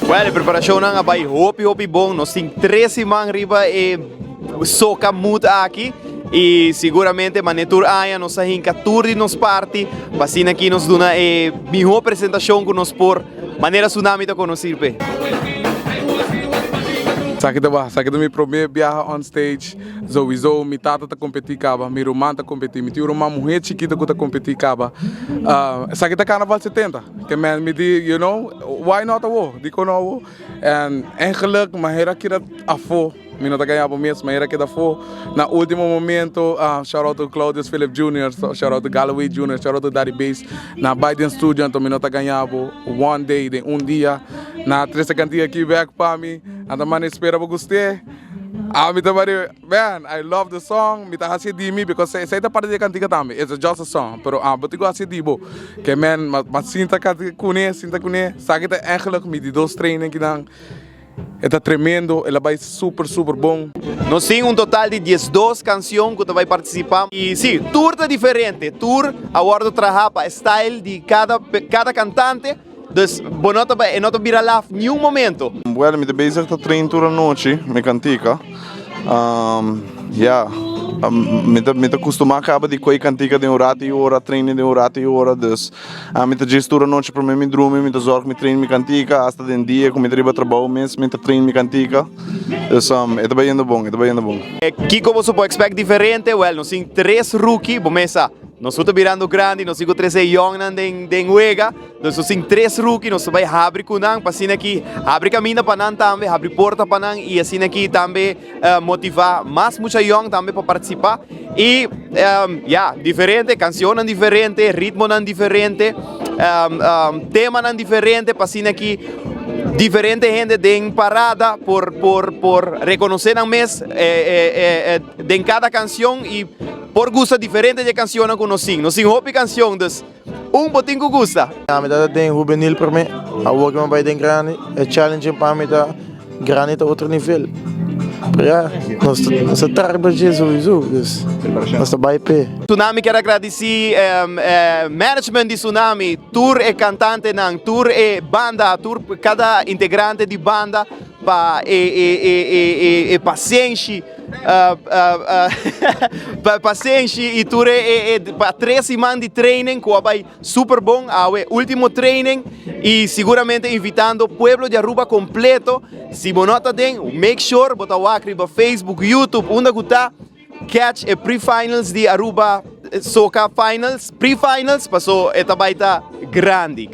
Well, a preparação não é bem hopi bom. Nós temos 13 man riba e soca muda aqui. E seguramente manetur aia nós saímos 14 nos parte. Assim aqui nós dona a melhor apresentação que nós por maneira tsunami da conhecer pe. Sakit mi primeiro viaje on stage, sowieso mi tata tá competir caba, mi irmã tá competir, mi tio irmã mulher chiquita que tá competir caba. Sakit carnaval 70, que man me di, you know, why not awo? Di ko no awo. En eigenlijk mahera kira afo. Mi não tá ganhando mesmo, mas era que da for na último momento. Shout out to Claudius Philip Jr., shout out to Galloway Jr., shout out to Daddy Bass. Na Biden Studio, então mi não tá ganhando one day, de dia. Na 13 cantinha aqui back para mim, anda man espera para gostar. Mi tá man, I love the song. Mi tá assim de mim, because sei tá parte de cantiga também. It's just a song, pero batigo assim de bo. Que man, mas sinta kune, sabe que eigenlijk mi de dois training que dan. Está tremendo, ela vai super bom. Nós temos total de 12 canções que você vai participar. E sim, tour é diferente. Tour, agora trabalha para style de cada cantante. Então, bonota vai não vira lá em nenhum momento. Well, me bezig te trainen tour à noite, me cantica. Me te costuma acaba de coi cantica de rato e hora, treino de rato e hora, dus. Me te gestura noite para mim, me drume, me te zorg, me treino, me cantica, hasta de dia, como me treba trabalho, me te treino, me cantica. Dus, é bem bom, é bem bom. Aqui como você pode esperar diferente, well, nós temos 3 rookies, começa. Nós estamos virando grande, nós temos 3 young den uega, nós temos 3 rookies, nós vai abrir com nang, assim aqui, abre caminho para nang também, abre porta para nang e assim aqui também motivar mais muita young também para participar. E diferente, canções diferente, ritmo diferente, tema diferente, assim aqui diferente gente den parada por reconhecer a mes de cada canção e por gusto diferente de canção que nós temos. Nós temos hopi canção, dus botinho que gusta. Me dá den juvenil para mim, a work me vai den grande, é challenge para mim da grande a outro nível. Ja, nós trabalhamos sowieso, dus nós trabalhamos pé. Tsunami quer agradecer management de Tsunami, tour e cantante nang, tour e banda, tour cada integrante de banda pa paciência, paciência e tour para 13 man de training que vai super bom, último training e seguramente invitando o pueblo de Aruba completo. Se bonota den, make sure bota o acri ba Facebook, YouTube, onde guta catch a pre-finals de Aruba Soca Finals, pre-finals, passou eta baita grande.